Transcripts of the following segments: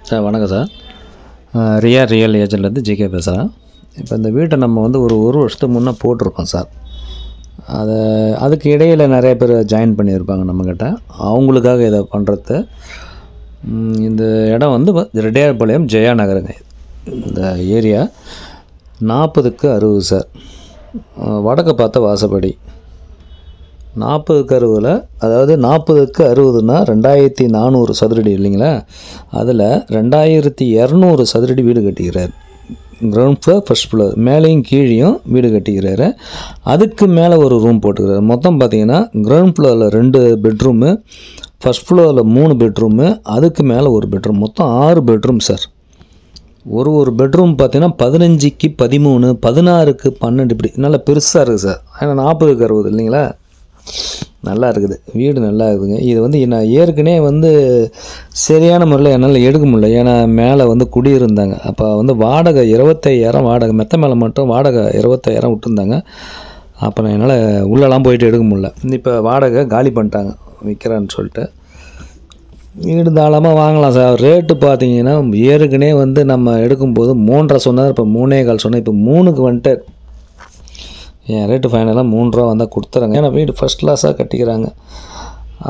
Sir வணக்கம் sir. Real ஏஜென்ட்லேருந்து GK பேசுகிறேன். இப்போ இந்த வீட்டை நம்ம வந்து ஒரு வருஷத்துக்கு முன்னே போட்டிருக்கோம் சார். அதுக்கு இடையில் நிறைய பேர் ஜாயின் பண்ணியிருப்பாங்க நம்மக்கிட்ட. அவங்களுக்காக இதை பண்ணுறது. இந்த இடம் வந்து ரெட்டியார்பாளையம் ஜெயா நகருங்க. இந்த ஏரியா 40க்கு 60 சார். வடக்கு பார்த்த வாசப்படி 40க்கு 60, அதாவது 40க்கு 60னா 2400 சதுரடி இல்லைங்களா? அதில் 2200 சதுரடி வீடு கட்டிக்கிறார். கிரவுண்ட் ஃப்ளோர், ஃபர்ஸ்ட் ஃப்ளோர், மேலேயும் கீழேயும் வீடு கட்டிக்கிறாரு. அதுக்கு மேலே ஒரு ரூம் போட்டுக்கிறாரு. மொத்தம் பார்த்திங்கன்னா கிரவுண்ட் ஃப்ளோரில் 2 பெட்ரூமு, ஃபர்ஸ்ட் ஃப்ளோரில் 3 பெட்ரூமு, அதுக்கு மேலே ஒரு பெட்ரூம், மொத்தம் 6 பெட்ரூம் சார். ஒரு பெட்ரூம் பார்த்திங்கன்னா 15க்கு 13, 16க்கு 12 இப்படி நல்லா பெருசாக இருக்குது சார். ஏன்னா 40க்கு 60 இல்லைங்களா? நல்லா இருக்குது, வீடு நல்லா இருக்குதுங்க. இது வந்து நான் ஏற்கனவே வந்து சரியான முறையில் என்னால் எடுக்க முடியல. ஏன்னா மேலே வந்து குடியிருந்தாங்க. அப்போ வந்து வாடகை 25,000 வாடகை, மெத்த மேலே மட்டும் வாடகை 25,000 விட்டுருந்தாங்க. அப்போ நான் என்னால் உள்ளெல்லாம் போயிட்டு எடுக்க முடியல. இப்போ வாடகை காலி பண்ணிட்டாங்க விற்கிறேன்னு சொல்லிட்டு. வீடு தாராளமாக வாங்கலாம் சார். ரேட்டு பார்த்தீங்கன்னா ஏற்கனவே வந்து நம்ம எடுக்கும்போது 3.5 சொன்னார், இப்போ 3.25 சொன்னேன். இப்போ 3க்கு வந்துட்டு என் ரேட்டு ஃபைனலாக 3 ரூபா வந்தால் கொடுத்துறாங்க. ஏன்னா வீடு ஃபஸ்ட் கிளாஸாக கட்டிக்கிறாங்க.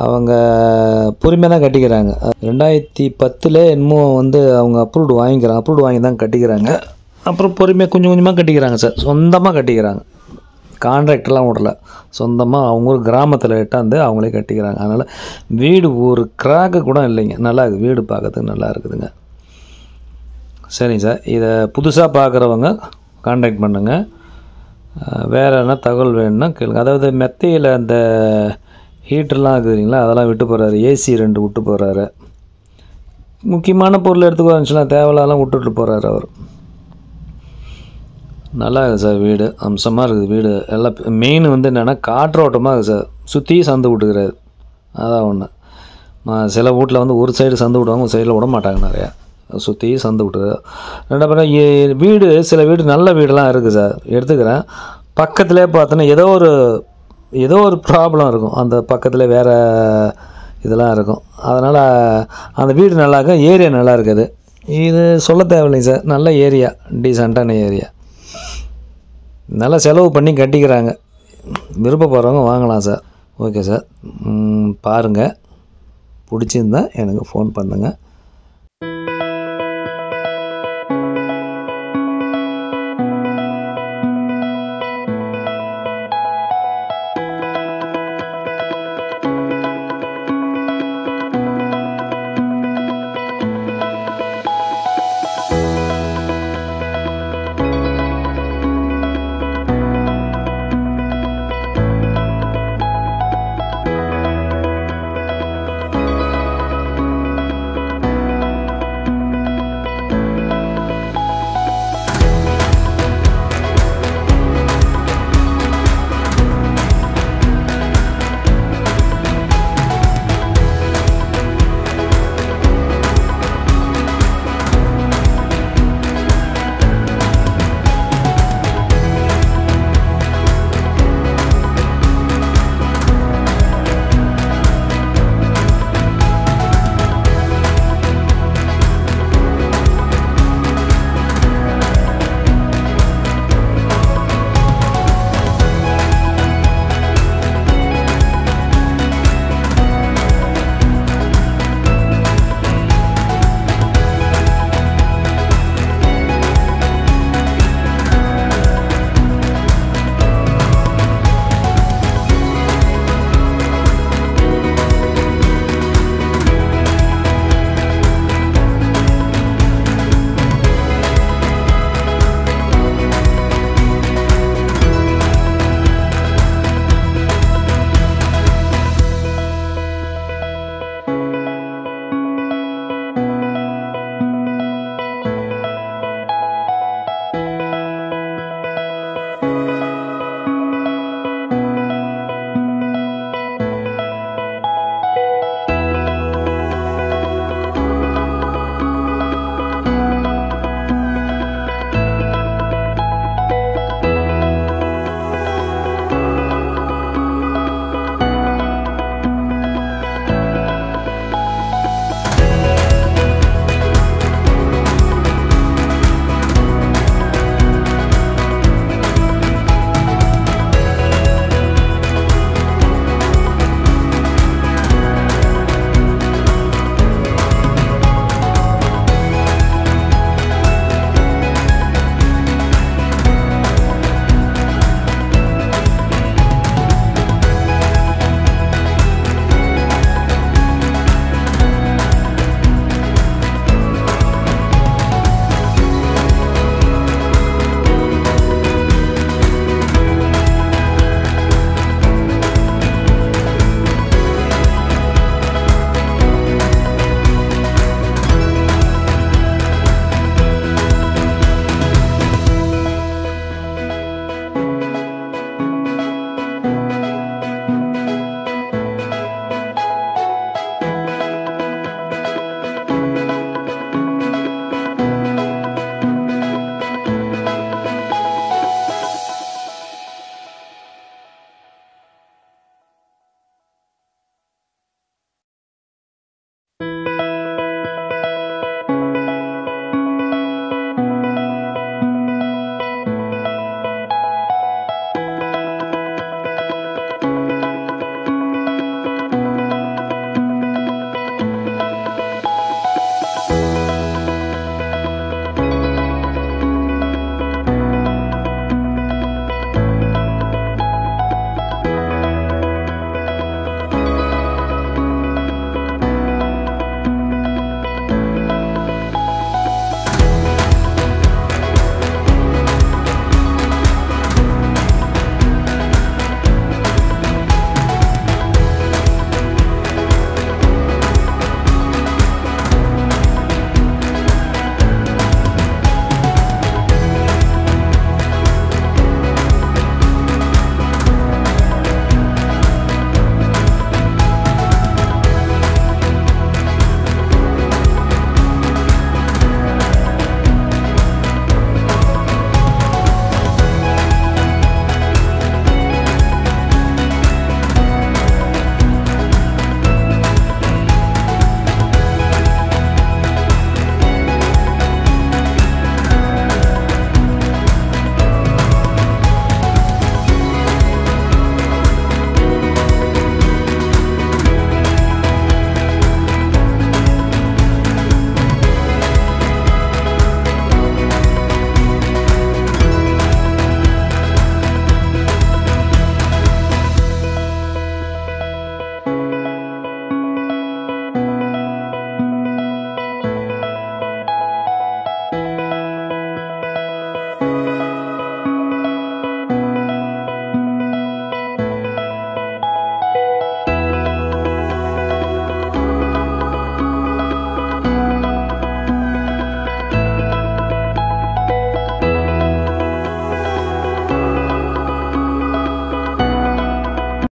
அவங்க பொறுமையாக தான் கட்டிக்கிறாங்க. 2010 என்னமோ வந்து அவங்க அப்ரூவ்டு வாங்கி தான் கட்டிக்கிறாங்க. அப்புறம் பொறுமையாக கொஞ்சம் கொஞ்சமாக கட்டிக்கிறாங்க சார். சொந்தமாக கட்டிக்கிறாங்க, கான்ட்ராக்டெலாம் விடல. சொந்தமாக அவங்க ஒரு கிராமத்தில் இட்டாந்து அவங்களே கட்டிக்கிறாங்க. அதனால் வீடு ஒரு கிராக்கு கூட இல்லைங்க. நல்லா இருக்குது, வீடு பார்க்கறதுக்கு நல்லா இருக்குதுங்க. சரிங்க சார். இதை புதுசாக பார்க்குறவங்க கான்டாக்ட் பண்ணுங்கள். வேறு என்ன தகவல் வேணும்னா கேளுங்க. அதாவது மெத்தையில் அந்த ஹீட்டர்லாம் இருக்குதுங்களா, அதெல்லாம் விட்டு போகிறாரு. ஏசி 2 விட்டு போகிறாரு. முக்கியமான பொருள் எடுத்துக்க வந்துச்சுன்னா தேவையில்லாம் விட்டுட்டு போகிறாரு அவர். நல்லா இருக்குது சார். வீடு அம்சமாக இருக்குது. வீடு எல்லாம் மெயின் வந்து என்னென்னா காற்றோட்டமாக இருக்குது சார். சுற்றி சந்து விட்டுக்கிறாரு. அதான் ஒன்று. சில வீட்டில் வந்து ஒரு சைடு சந்து விடுவாங்க, ஒரு சைடில் விட மாட்டாங்க. நிறையா சுற்றி சந்து விட்டுரு. ரெண்டாவது வீடு, சில வீடு நல்ல வீடெலாம் இருக்குது சார். எடுத்துக்கிறேன். பக்கத்துலேயே பார்த்தோன்னா ஏதோ ஒரு ப்ராப்ளம் இருக்கும். அந்த பக்கத்தில் வேறு இதெல்லாம் இருக்கும். அதனால் அந்த வீடு நல்லா இருக்கும், ஏரியா நல்லா இருக்குது. இது சொல்ல தேவையில்லைங்க சார். நல்ல ஏரியா, டீசெண்டான ஏரியா. நல்லா செலவு பண்ணி கட்டிக்கிறாங்க. விருப்பப்படுறவங்க வாங்கலாம் சார். ஓகே சார், பாருங்கள். பிடிச்சிருந்தா எனக்கு ஃபோன் பண்ணுங்கள்.